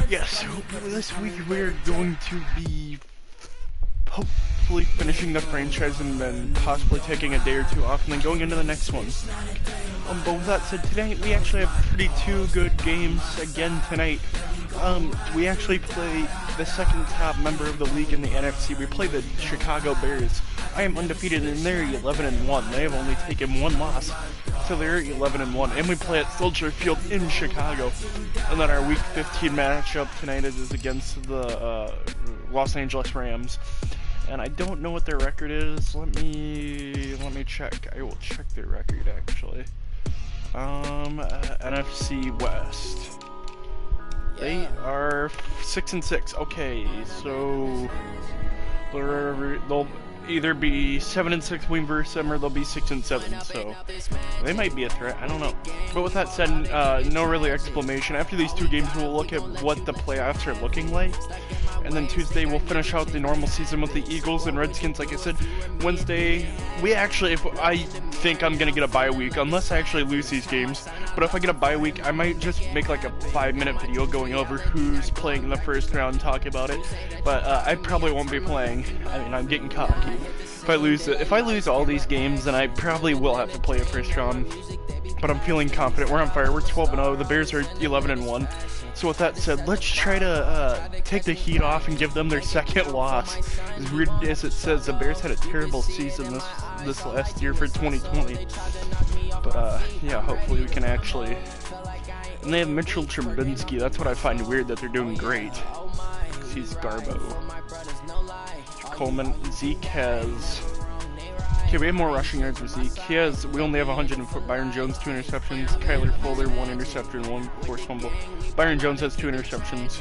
Yes, this week we're going to be hopefully finishing the franchise and then possibly taking a day or two off and then going into the next one. But with that said, tonight we actually have two good games again tonight. We actually play the second top member of the league in the NFC. We play the Chicago Bears. I am undefeated and they're 11-1. They have only taken one loss, so they're 11-1. And we play at Soldier Field in Chicago. And then our Week 15 matchup tonight is against the Los Angeles Rams. And I don't know what their record is. Let me check. I will check their record actually. NFC West. They are 6-6. Okay, so they'll either be 7-6 win versus them, or they'll be 6-7. So they might be a threat. I don't know. But with that said, no really explanation. After these two games, we'll look at what the playoffs are looking like. And then Tuesday, we'll finish out the normal season with the Eagles and Redskins. Like I said, Wednesday, if I think I'm going to get a bye week, unless I actually lose these games. But if I get a bye week, I might just make like a 5-minute video going over who's playing in the first round, talk about it. But I probably won't be playing. I mean, I'm getting cocky. If I lose all these games, then I probably will have to play a first round. But I'm feeling confident. We're on fire. We're 12-0. The Bears are 11-1. So with that said, let's try to take the heat off and give them their second loss. As weird as it says, the Bears had a terrible season this last year for 2020. But yeah, hopefully we can actually. And they have Mitchell Trubinsky. That's what I find weird, that they're doing great. He's Garbo. Coleman. Zeke has. Okay, we have more rushing yards for Zeke. We only have 100 and Byron Jones, 2 interceptions. Kyler Fuller, 1 interception, 1 forced fumble. Byron Jones has 2 interceptions.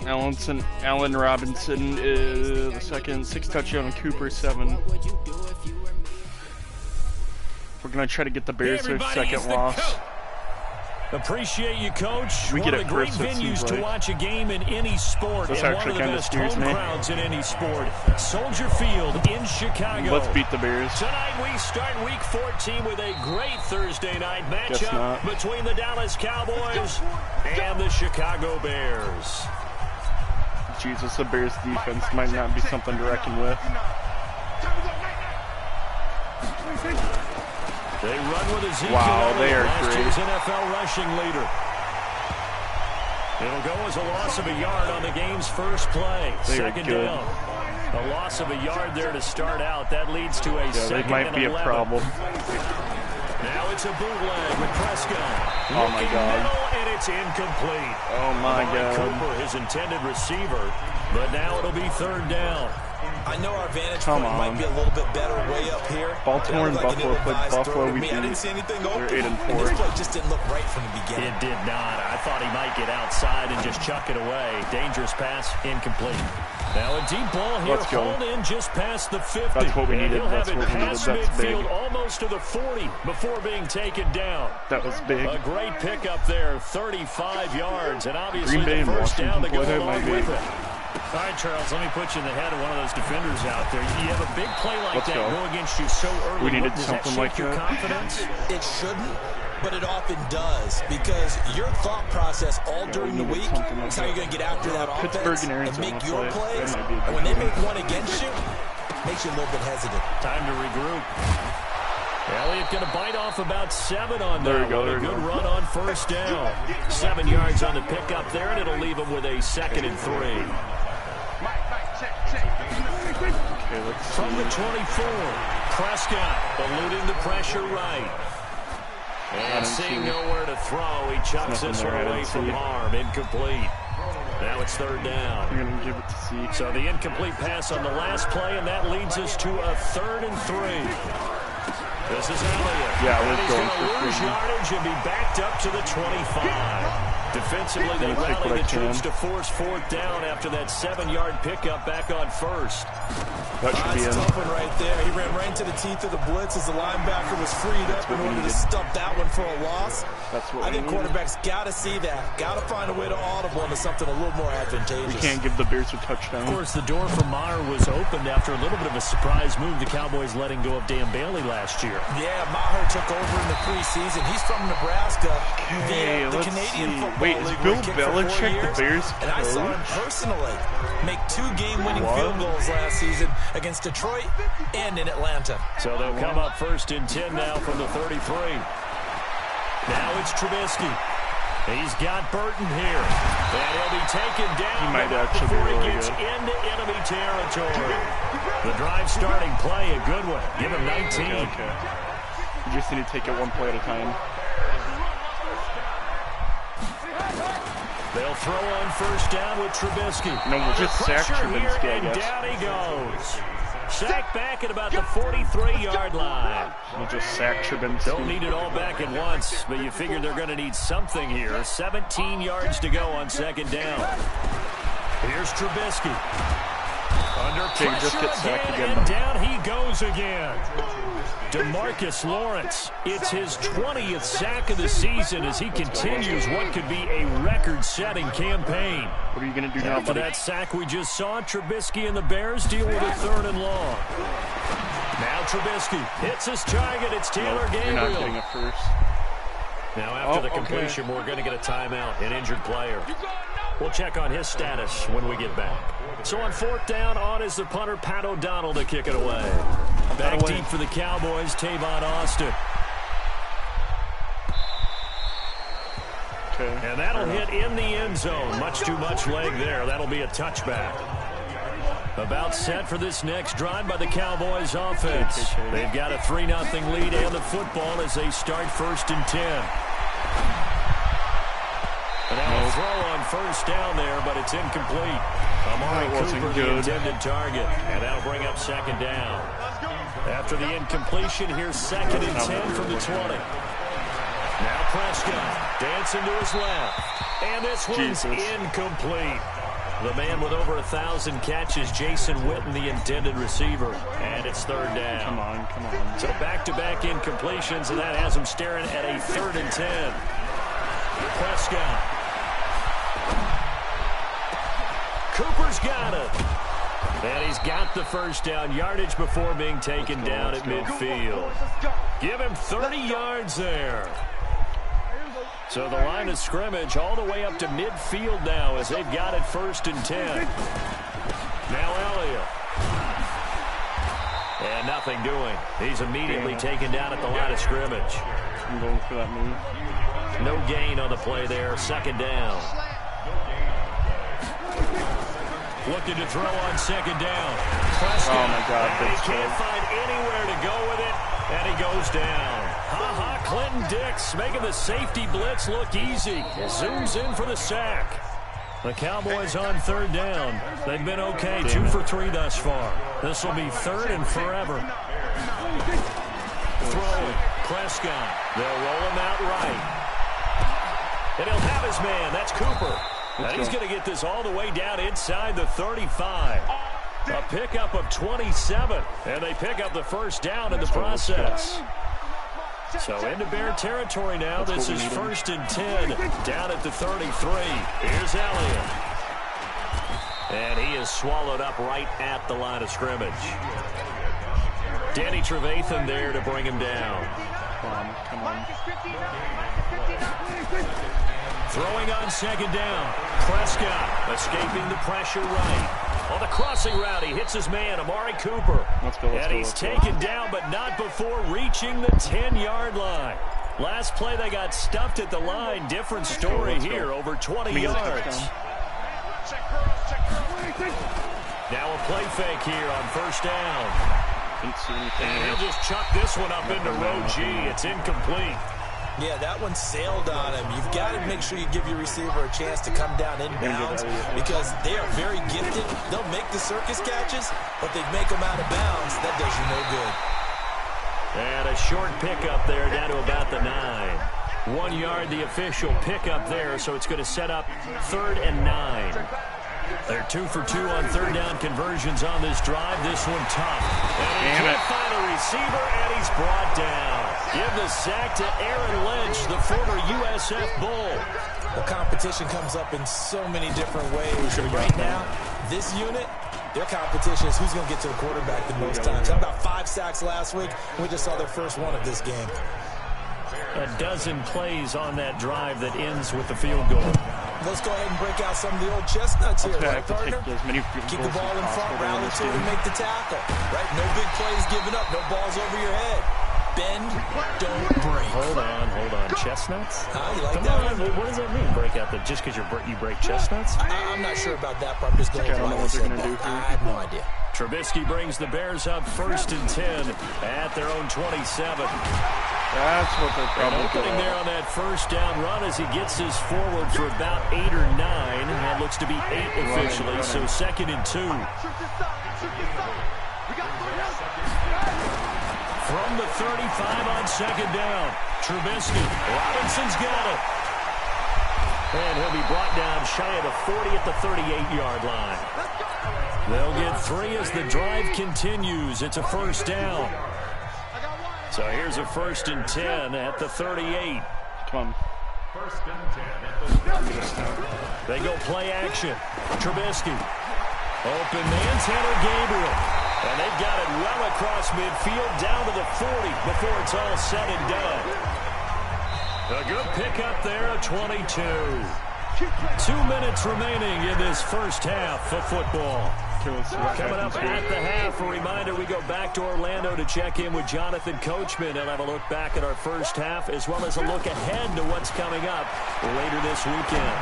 Allen Robinson is the second, 6 touchdowns, and Cooper 7. We're gonna try to get the Bears their second loss. Appreciate you, Coach. We one get of the great venues to watch a game in any sport, this and actually one of the best home crowds in any sport. Soldier Field in Chicago. Let's beat the Bears. Tonight we start Week 14 with a great Thursday night matchup between the Dallas Cowboys and the Chicago Bears. Jesus, the Bears defense might not be something to reckon with. They run with Ezekiel. Wow, they are last great. year's NFL rushing leader. It'll go as a loss of a yard on the game's first play. Second down. A loss of a yard there to start out. That leads to a second and 11. They might be a problem. Now it's a bootleg with Prescott. Oh my God. Middle, and it's incomplete. Oh my God. Cooper, his intended receiver, but now it'll be third down. I know our vantage point might be a little bit better way up here. Baltimore and Buffalo played Buffalo. We beat. I didn't see anything open. They're 8-4. And this play just didn't look right from the beginning. It did not. I thought he might get outside and just chuck it away. Dangerous pass, incomplete. Now a deep ball here, hauled in just past the 50. That's what we needed. That's what we needed. Past That's midfield, big. almost to the 40 before being taken down. That was big. A great pickup there, 35 yards, and obviously Green Bay the first down to go Washington, along with it. All right, Charles, let me put you in the head of one of those defenders out there. You have a big play like that go against you so early. We needed Does something that like shake your that. confidence? It shouldn't, but it often does, because your thought process all during the week is how you're going to get after that offense and make your plays. And when they make one against you, it makes you a little bit hesitant. Time to regroup. Elliott going to bite off about 7 on that. There we go. A good run on first down. 7 yards on the pickup there, and it'll leave him with a 2nd and 3. Okay, let's see. From the 24, Prescott eluding the pressure right. And seeing nowhere to throw, he chucks this one away from harm. Incomplete. Now it's third down. You're going to give it to Zeke. So the incomplete pass on the last play, and that leads us to a 3rd and 3. This is Elliott. Yeah, we're going for lose yardage and be backed up to the 25. Defensively, they rally the troops to force 4th down after that 7-yard pickup back on first. That should be a tough one right there. He ran right into the teeth of the blitz as the linebacker was freed up in order to stop that one for a loss. I think quarterbacks got to see that. Got to find a way to audible into something a little more advantageous. We can't give the Bears a touchdown. Of course, the door for Maher was opened after a little bit of a surprise move. The Cowboys letting go of Dan Bailey last year. here. Yeah, Maher took over in the preseason. He's from Nebraska. Okay, the Canadian Football Wait, is League, Bill where he kicked for 4 Belichick the years, Bears and I saw him personally make 2 game-winning field goals last season against Detroit and in Atlanta. So they'll come up 1st and 10 now from the 33. Now it's Trubisky. He's got Burton here. And he'll be taken down before he gets into enemy territory. The drive starting play, a good one. Give him 19. Okay. You just need to take it one play at a time. They'll throw on 1st down with Trubisky. No, we'll just sack Trubisky, I and guess. down he goes. Sack back at about the 43-yard line. We'll just sack Trubisky. Don't need it all back at once, but you figure they're going to need something here. 17 yards to go on 2nd down. Here's Trubisky. Under pressure just get sacked again, and down he goes again. DeMarcus Lawrence, it's his 20th sack of the season as he continues what could be a record-setting campaign. What are you going to do now, After that sack we just saw, Trubisky and the Bears deal with a 3rd and long. Now Trubisky hits his target. It's Taylor Gabriel. You're not getting a first. Now after the completion, we're going to get a timeout, an injured player. We'll check on his status when we get back. So on 4th down, on is the punter, Pat O'Donnell, to kick it away. Back deep for the Cowboys, Tavon Austin. Okay. And that'll hit in the end zone. Much too much leg there. That'll be a touchback. About set for this next drive by the Cowboys offense. They've got a 3-0 lead and the football as they start 1st and 10. And now a throw on 1st down there, but it's incomplete. Amari Cooper, the intended target. And that'll bring up 2nd down. After the incompletion, here's 2nd and 10 from the 20. Now Prescott dancing to his left. And this one's incomplete. The man with over 1,000 catches, Jason Witten, the intended receiver. And it's 3rd down. Come on. So back-to-back incompletions, and that has him staring at a 3rd and 10. Prescott. Cooper's got it. And he's got the 1st down, yardage before being taken down at midfield. Give him 30 yards there. So the line of scrimmage all the way up to midfield now as they've got it 1st and 10. Now Elliott. And nothing doing. He's immediately taken down at the line of scrimmage. I'm going for that move. No gain on the play there. 2nd down. Looking to throw on 2nd down. Prescott. Oh, my God. And he can't find anywhere to go with it, and he goes down. Clinton Dix making the safety blitz look easy. Zooms in for the sack. The Cowboys on 3rd down. They've been okay. 2 for 3 thus far. This will be 3rd and forever. Throwing. Prescott. They'll roll him out right. And he'll have his man. That's Cooper. And he's going to get this all the way down inside the 35. A pickup of 27. And they pick up the 1st down in the process. So into Bear territory now. This is 1st and 10 down at the 33. Here's Elliott. And he is swallowed up right at the line of scrimmage. Danny Trevathan there to bring him down. Come on. Throwing on 2nd down. Prescott escaping the pressure right. On the crossing route, he hits his man, Amari Cooper. And he's taken down, but not before reaching the 10-yard line. Last play, they got stuffed at the line. Different story here, over 20 yards. Now a play fake here on 1st down. And he'll just chuck this one up into row G. It's incomplete. Yeah, that one sailed on him. You've got to make sure you give your receiver a chance to come down inbounds because they are very gifted. They'll make the circus catches, but they make them out of bounds. That does you no good. And a short pickup there down to about the 9. 1 yard, the official pickup there, so it's going to set up 3rd and 9. They're 2 for 2 on 3rd down conversions on this drive. This one tough. And he can't find a receiver, and he's brought down. Give the sack to Aaron Lynch, the former USF Bull. The competition comes up in so many different ways. And right now, this unit Their competition is who's going to get to the quarterback the most times. How about 5 sacks last week? We just saw their first one of this game. A dozen plays on that drive that ends with the field goal. Let's go ahead and break out some of the old chestnuts here, right, partner? Keep the ball in front, rally to it, and make the tackle. Right? No big plays given up, no balls over your head. Bend, don't break. Hold on. Chestnuts? You like Come that on, what does that mean? Break out the just because you break chestnuts? I'm not sure about that part. I'm just going I don't know what they're going to do here. I have no idea. Trubisky brings the Bears up 1st and 10 at their own 27. That's what they're probably opening there on that first down run as he gets us forward for about 8 or 9. That looks to be 8 officially, so 2nd and 2. From the 35 on 2nd down, Trubisky. Robinson's got it. And he'll be brought down shy of the 40 at the 38-yard line. They'll get 3 as the drive continues. It's a 1st down. So here's a 1st and 10 at the 38. Come on. They go play action. Trubisky. Open man, Tanner Gabriel. And they've got it well across midfield down to the 40 before it's all said and done. A good pickup there, a 22. 2 minutes remaining in this first half of football. Coming up at the half, a reminder, we go back to Orlando to check in with Jonathan Coachman and have a look back at our first half as well as a look ahead to what's coming up later this weekend.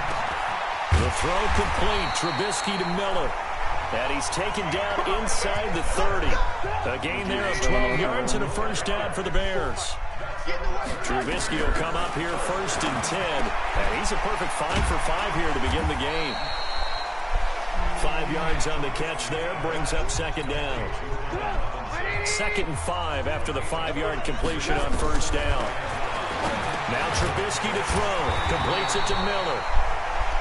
The throw complete, Trubisky to Miller. And he's taken down inside the 30. A gain there of 12 yards and a 1st down for the Bears. Trubisky will come up here 1st and 10. And he's a perfect 5 for 5 here to begin the game. 5 yards on the catch there, brings up 2nd down. 2nd and 5 after the 5-yard completion on 1st down. Now Trubisky to throw. Completes it to Miller.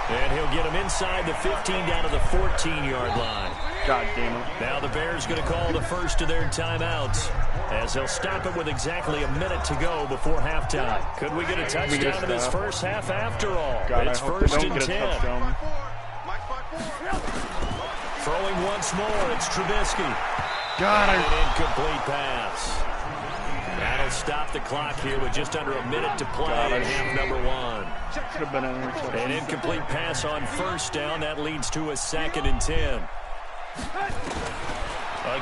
And he'll get him inside the 15 down to the 14-yard line. God damn it. Now the Bears going to call the first of their timeouts as they'll stop it with exactly a minute to go before halftime. Could we get a touchdown in this first half after all? God, it's 1st and 10. Throwing once more, it's Trubisky. God, an incomplete pass. That'll stop the clock here with just under a minute to play in half number 1. Should have been an incomplete pass on 1st down. That leads to a 2nd and 10.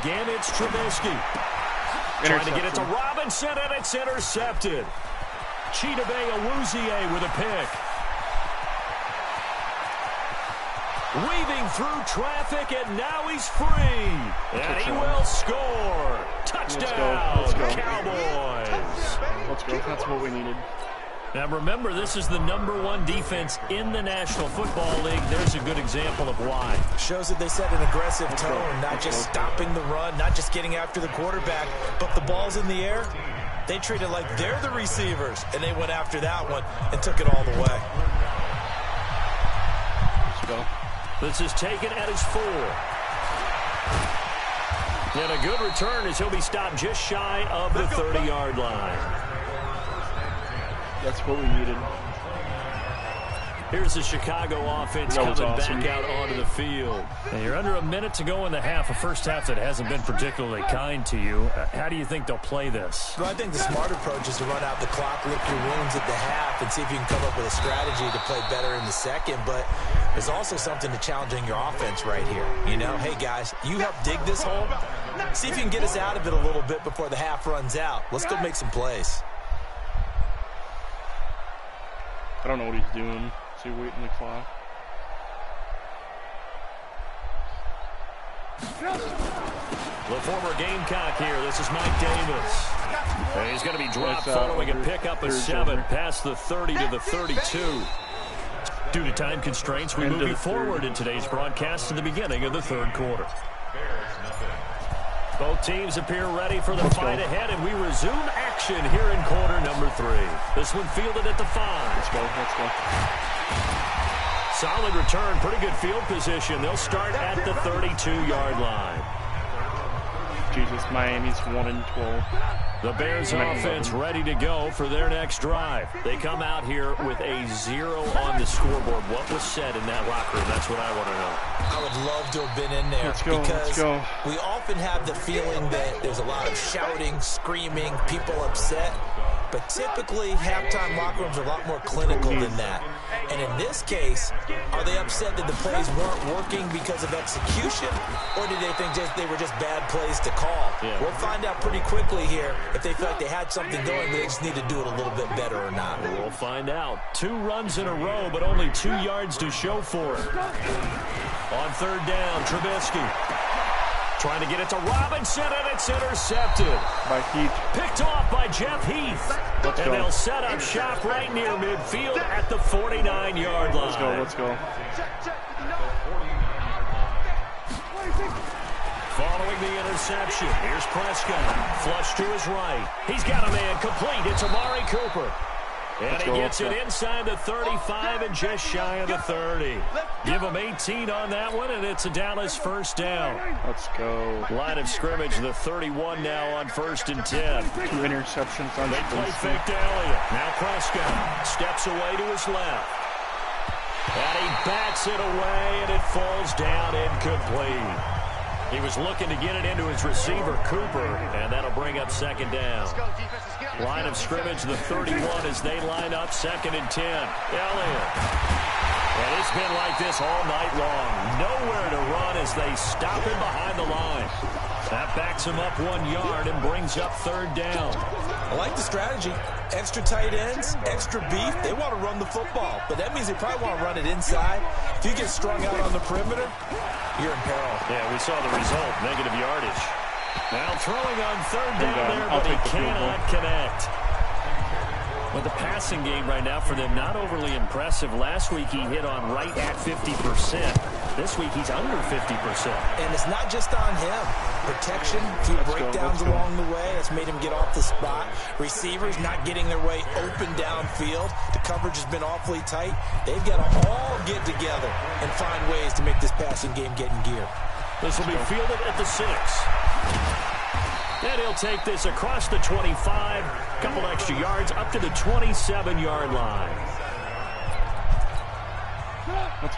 Again, it's Trubisky. Trying to get it to Robinson, and it's intercepted. Chidobe Awuzie with a pick. Weaving through traffic, and now he's free. And he will score. Touchdown, Let's go. Cowboys. Let's go. That's what we needed. Now remember, this is the #1 defense in the National Football League. There's a good example of why. Shows that they set an aggressive tone, not just stopping the run, not just getting after the quarterback, but the ball's in the air. They treat it like they're the receivers, and they went after that one and took it all the way. Let's go. This is taken at his 4. And a good return as he'll be stopped just shy of the 30-yard line. That's what we needed. Here's the Chicago offense coming back out onto the field. And you're under a minute to go in the half, a first half that hasn't been particularly kind to you. How do you think they'll play this? Well, I think the smart approach is to run out the clock, lick your wounds at the half, and see if you can come up with a strategy to play better in the second. But there's also something to challenging your offense right here. You know, hey, guys, you help dig this hole. See if you can get us out of it a little bit before the half runs out. Let's go make some plays. I don't know what he's doing. Is he waiting the clock? The former Gamecock here. This is Mike Davis. And he's going to be dropped following a pickup of 7 past the 30 to the 32. Due to time constraints, we move you forward in today's broadcast to the beginning of the 3rd quarter. Both teams appear ready for the fight ahead, and we resume action here in quarter number 3. This one fielded at the 5. Let's go. Solid return, pretty good field position. They'll start at the 32-yard line. Jesus, Miami's 1-12. The Bears offense ready to go for their next drive. They come out here with a 0 on the scoreboard. What was said in that locker room? That's what I want to know. I would love to have been in there. Let's go, because let's go. We often have the feeling that there's a lot of shouting, screaming, people upset. But typically, halftime locker rooms are a lot more clinical than that. And in this case, are they upset that the plays weren't working because of execution? Or did they think they were just bad plays to call? Yeah. We'll find out pretty quickly here if they feel like they had something going, but they just need to do it a little bit better or not. We'll find out. 2 runs in a row, but only 2 yards to show for it. On third down, Trubisky. Trying to get it to Robinson, and it's intercepted. By Heath. Picked off by Jeff Heath. And they'll set up shop right near midfield at the 49-yard line. Let's go, let's go. Following the interception, here's Prescott. Flush to his right. He's got a man complete. It's Amari Cooper. And he gets it inside the 35 and just shy of the 30. Give him 18 on that one, and it's a Dallas first down. Let's go. Line of scrimmage, the 31 now on 1st and 10. 2 interceptions on They play fake to Elliott. Now Prescott steps away to his left. And he bats it away, and it falls down incomplete. He was looking to get it into his receiver, Cooper, and that'll bring up 2nd down. Line of scrimmage, the 31 as they line up 2nd and 10. Elliott. And it's been like this all night long. Nowhere to run as they stop him behind the line. That backs him up 1 yard and brings up 3rd down. I like the strategy. Extra tight ends, extra beef. They want to run the football, but that means they probably want to run it inside. If you get strung out on the perimeter, you're in peril. Yeah, we saw the result, negative yardage. Now throwing on 3rd down there, but he cannot connect. But the passing game right now for them, not overly impressive. Last week he hit on right at 50%. This week he's under 50%. And it's not just on him. Protection, a few breakdowns along the way. That's made him get off the spot. Receivers not getting their way open downfield. The coverage has been awfully tight. They've got to all get together and find ways to make this passing game get in gear. This will be fielded at the 6. And he'll take this across the 25, couple extra yards up to the 27-yard line.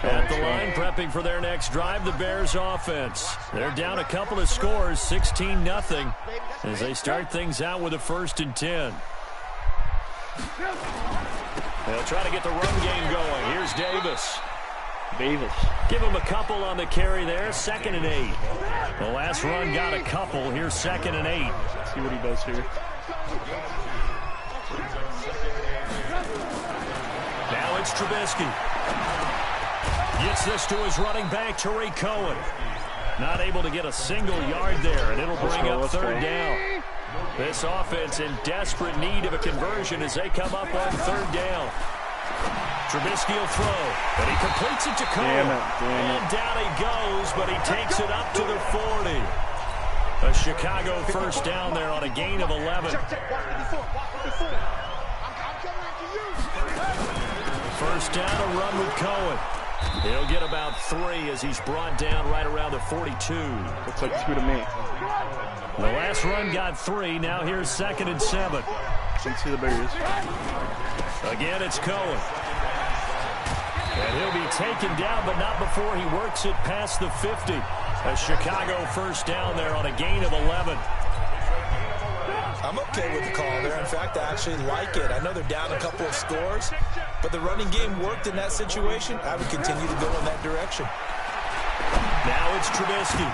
At the line, prepping for their next drive, the Bears offense. They're down a couple of scores, 16-0, as they start things out with a 1st and 10. They'll try to get the run game going. Here's Davis. Give him a couple on the carry there, 2nd and 8. The last run got a couple. Here's 2nd and 8. See what he does here. Now it's Trubisky. Gets this to his running back, Tariq Cohen. Not able to get a single yard there, and it'll bring up 3rd down. This offense in desperate need of a conversion as they come up on 3rd down. Trubisky will throw, and he completes it to Cohen. And down he goes, but he takes it up to the 40. A Chicago first down there on a gain of 11. First down, a run with Cohen. He'll get about 3 as he's brought down right around the 42. Looks like 2 to me. The last run got 3. Now here's 2nd and 7. Can see the Bears. Again, it's Cohen. And he'll be taken down, but not before he works it past the 50. A Chicago first down there on a gain of 11. I'm okay with the call there. In fact, I actually like it. I know they're down a couple of scores, but the running game worked in that situation. I would continue to go in that direction. Now it's Trubisky.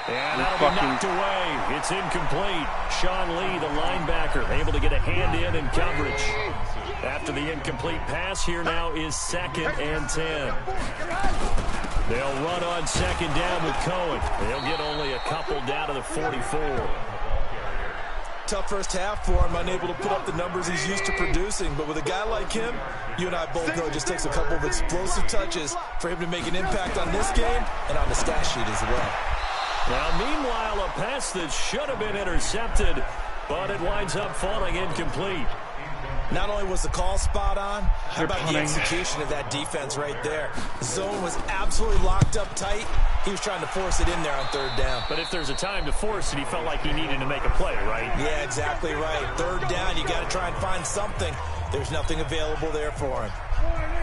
And that'll be knocked away. It's incomplete. Sean Lee, the linebacker, able to get a hand in coverage. After the incomplete pass, here now is 2nd and 10. They'll run on 2nd down with Cohen. They'll get only a couple down to the 44. Tough first half for him, unable to put up the numbers he's used to producing. But with a guy like him, you and I both know it just takes a couple of explosive touches for him to make an impact on this game and on the stat sheet as well. Now, meanwhile, a pass that should have been intercepted, but it winds up falling incomplete. Not only was the call spot on, how about the execution of that defense right there? The zone was absolutely locked up tight. He was trying to force it in there on third down. But if there's a time to force it, he felt like he needed to make a play, right? Yeah, exactly right. Third down, you got to try and find something. There's nothing available there for him.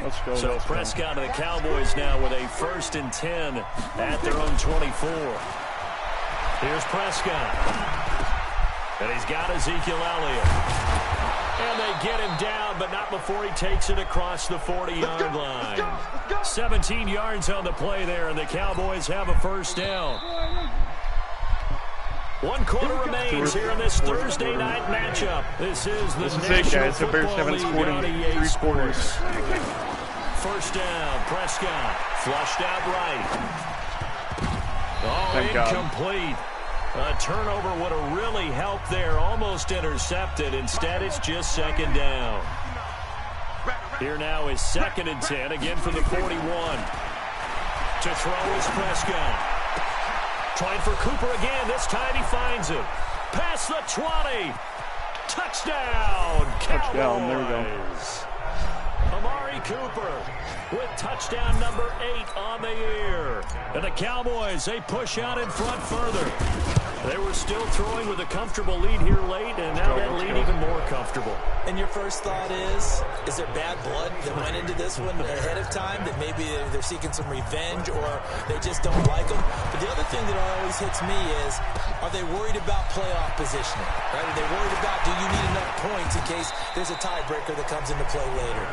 Let's go. So Prescott and the Cowboys now with a 1st and 10 at their own 24. Here's Prescott. And he's got Ezekiel Elliott. And they get him down, but not before he takes it across the 40-yard line. 17 yards on the play there, and the Cowboys have a 1st down. 1 quarter remains here in this Thursday night matchup. This is the National Football League on EA Sports. 1st down, Prescott, flushed out right. Oh, incomplete. A turnover would have really helped there, almost intercepted. Instead, it's just 2nd down. Here now is 2nd and 10, again from the 41. To throw is Prescott. Trying for Cooper again. This time he finds it. Past the 20. Touchdown, Cowboys. Touchdown, there we go. Amari Cooper with touchdown number 8 on the year. And the Cowboys, they push out in front further. They were still throwing with a comfortable lead here late, and now that lead even more comfortable. And your first thought is there bad blood that went into this one ahead of time, that maybe they're seeking some revenge or they just don't like them? But the other thing that always hits me is, are they worried about playoff positioning? Right? Are they worried about, do you need enough points in case there's a tiebreaker that comes into play later?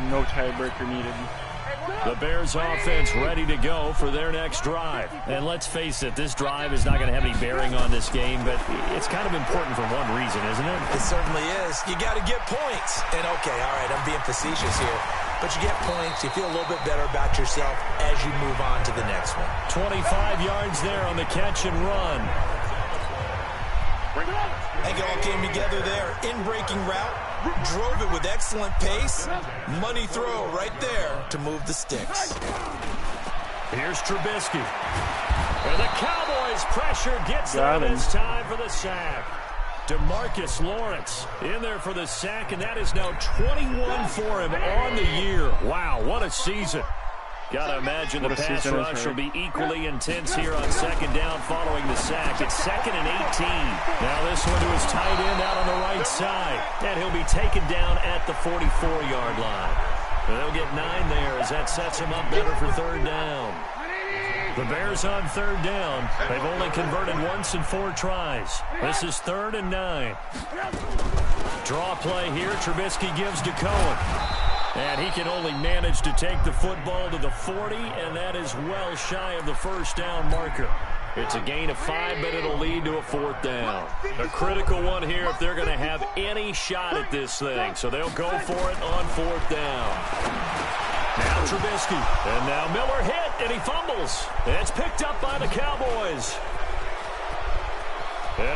No tiebreaker needed. The Bears offense ready to go for their next drive. And let's face it, this drive is not going to have any bearing on this game, but it's kind of important for one reason, isn't it? It certainly is. You got to get points. And okay, all right, I'm being facetious here. But you get points, you feel a little bit better about yourself as you move on to the next one. 25 yards there on the catch and run. I think it all came together there. In-breaking route, drove it with excellent pace. Money throw right there to move the sticks. Here's Trubisky. And the Cowboys pressure gets there this time for the sack. DeMarcus Lawrence in there for the sack, and that is now 21 for him on the year. Wow, what a season. Got to imagine the pass rush will be equally intense here on 2nd down following the sack. It's 2nd and 18. Now this one to his tight end out on the right side. And he'll be taken down at the 44-yard line. And they'll get 9 there as that sets him up better for 3rd down. The Bears on 3rd down. They've only converted once in 4 tries. This is 3rd and 9. Draw play here. Trubisky gives to Cohen. And he can only manage to take the football to the 40, and that is well shy of the 1st down marker. It's a gain of 5, but it'll lead to a 4th down. A critical one here if they're going to have any shot at this thing. So they'll go for it on 4th down. Now Trubisky. And now Miller hit, and he fumbles. And it's picked up by the Cowboys.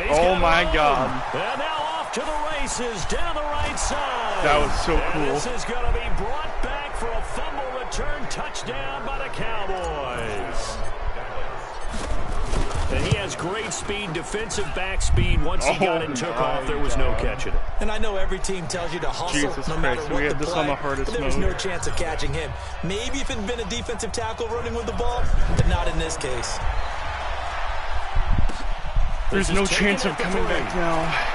Oh, my God. And now off to the races down the right side. That was so cool. And this is going to be brought back for a fumble return touchdown by the Cowboys. And he has great speed, defensive back speed. Once he got it and took off, there was no catching it. And I know every team tells you to hustle no matter what the play, but there was no chance of catching him. Maybe if it had been a defensive tackle running with the ball, but not in this case. There's no chance of coming back now.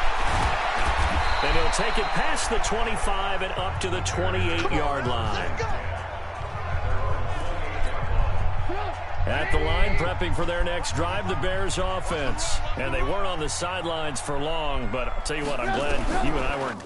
And he'll take it past the 25 and up to the 28-yard line. At the line, prepping for their next drive, the Bears offense. And they weren't on the sidelines for long, but I'll tell you what, I'm glad you and I weren't.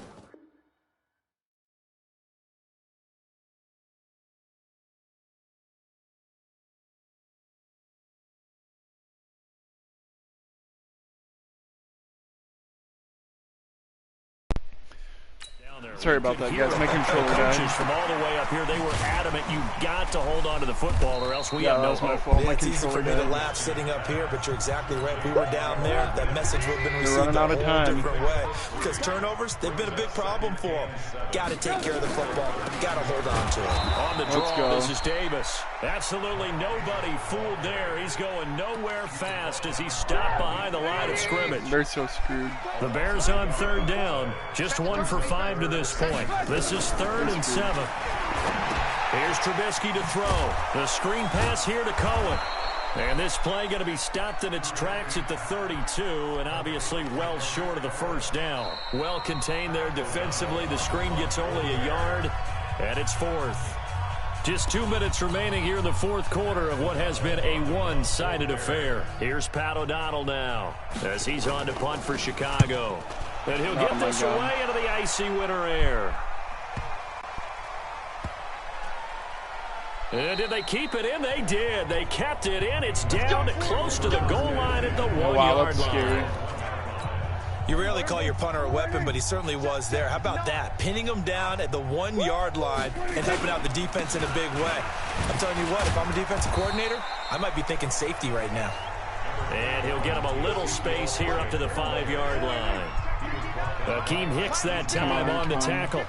Sorry about that, guys. My controller died. From all the way up here, they were adamant. You got to hold on to the football, or else we have no hope. Yeah, it's easy for me to laugh sitting up here, but you're exactly right. If we were down there, that message would have been received a whole different way. Because turnovers, they've been a big problem for them. Got to take care of the football. Got to hold on to it. On the draw, this is Davis. Absolutely nobody fooled there. He's going nowhere fast as he stopped behind the line of scrimmage. They're so screwed. The Bears on third down. Just 1 for 5 to this point. This is 3rd and 7. Here's Trubisky to throw. The screen pass here to Cohen. And this play going to be stopped in its tracks at the 32, and obviously well short of the first down. Well contained there defensively. The screen gets only a yard, and it's 4th. Just 2 minutes remaining here in the 4th quarter of what has been a one-sided affair. Here's Pat O'Donnell now as he's on to punt for Chicago. And he'll get this away into the icy winter air. And did they keep it in? They did. They kept it in. It's down close to the goal line at the 1-yard line. You rarely call your punter a weapon, but he certainly was there. How about that? Pinning him down at the 1-yard line and helping out the defense in a big way. I'm telling you what, if I'm a defensive coordinator, I might be thinking safety right now. And he'll get him a little space here up to the 5-yard line. Akeem Hicks that time on the tackle.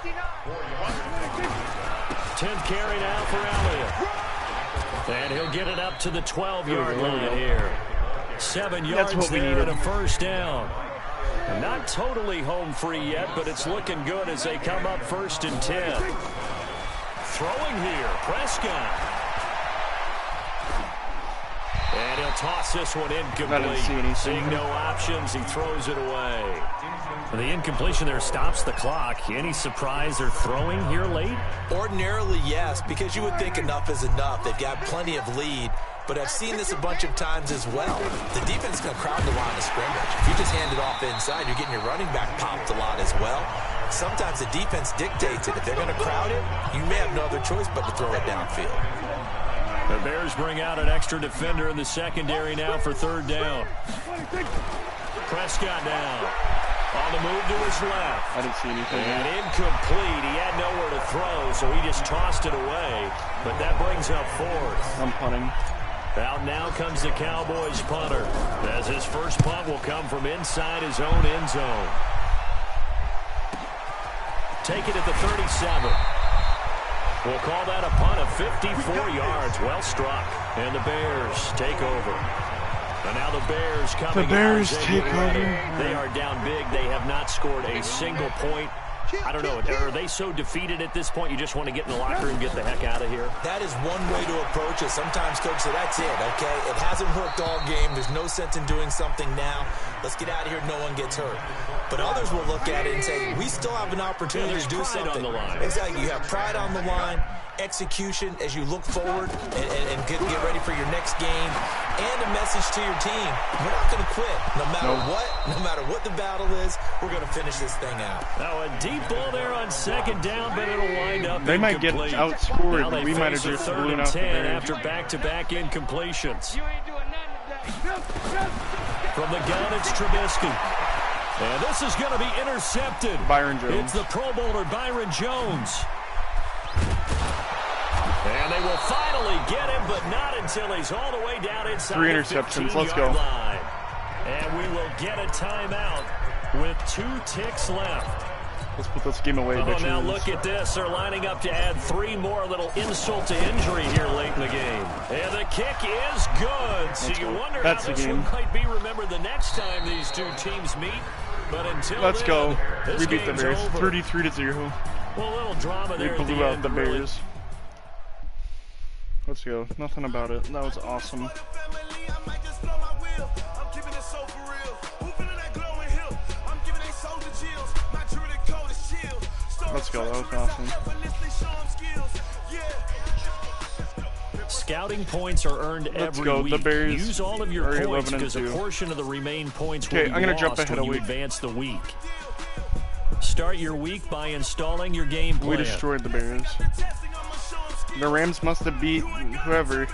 10th carry now for Elliott. And he'll get it up to the 12-yard line here. 7 yards there and a first down. Not totally home free yet, but it's looking good as they come up 1st and 10. Throwing here, Prescott. And he'll toss this one incomplete. Seeing no options, he throws it away. The incompletion there stops the clock. Any surprise they're throwing here late? Ordinarily, yes, because you would think enough is enough. They've got plenty of lead. But I've seen this a bunch of times as well. The defense is going to crowd the line of scrimmage. If you just hand it off inside, you're getting your running back popped a lot as well. Sometimes the defense dictates it. If they're going to crowd it, you may have no other choice but to throw it downfield. The Bears bring out an extra defender in the secondary now for 3rd down. Prescott down. On the move to his left. I didn't see anything. And incomplete. He had nowhere to throw, so he just tossed it away. But that brings up 4th. I'm punting. Out now comes the Cowboys punter, as his first punt will come from inside his own end zone. Take it at the 37. We'll call that a punt of 54 yards. Well struck. And the Bears take over. And now the Bears coming. The Bears take over. They are down big. They have not scored a single point. I don't know. Are they so defeated at this point you just want to get in the locker room and get the heck out of here? That is one way to approach it. Sometimes coach said, that's it, okay? It hasn't worked all game. There's no sense in doing something now. Let's get out of here. No one gets hurt. But others will look at it and say, we still have an opportunity to do something. On the line. Exactly. You have pride on the line, execution as you look forward and get ready for your next game, and a message to your team. We're not going to quit. No matter what the battle is, we're going to finish this thing out. Now a deep ball there on 2nd down, but it'll wind up They might get outscored, but we might have just blown out the Bears. After back-to-back incompletions. From the gun, it's Trubisky. And this is going to be intercepted. Byron Jones. It's the Pro Bowler Byron Jones. And they will finally get him, but not until he's all the way down inside 3 interceptions. Let's go. line. And we will get a timeout with 2 ticks left. Let's put this game away, bitches. Now look at this. They're lining up to add 3 more. Little insult to injury here late in the game. And the kick is good. So you wonder how this one might be remembered the next time these two teams meet. But until Let's go. We beat the Bears 33-0. Well, a little drama there. We blew out the Bears. Let's go. Nothing about it. That was awesome. Let's go. That was awesome. Scouting points are earned every week. The Bears use all of your points because a portion of the remaining points will be lost when you advance the week. Start your week by installing your game plan. We destroyed the Bears. The Rams must have beat whoever.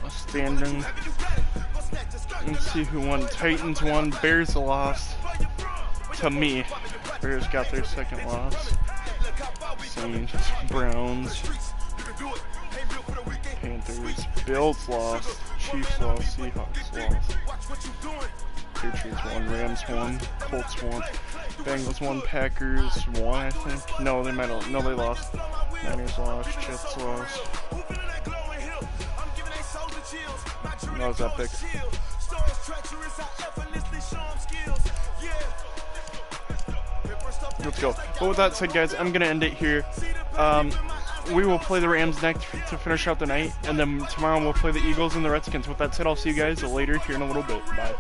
Standing. Let's see who won. Titans won. Bears lost. To me. Bears got their second loss. Saints, Browns, Panthers, Bills lost. Chiefs lost. Seahawks lost. Patriots won. Rams won. Colts won. Bengals won. Packers won, I think. No, they might have. No, they lost. Niners lost. Jets lost. That was epic. Let's go. But with that said, guys, I'm going to end it here. We will play the Rams next to finish out the night. And then tomorrow we'll play the Eagles and the Redskins. With that said, I'll see you guys later here in a little bit. Bye.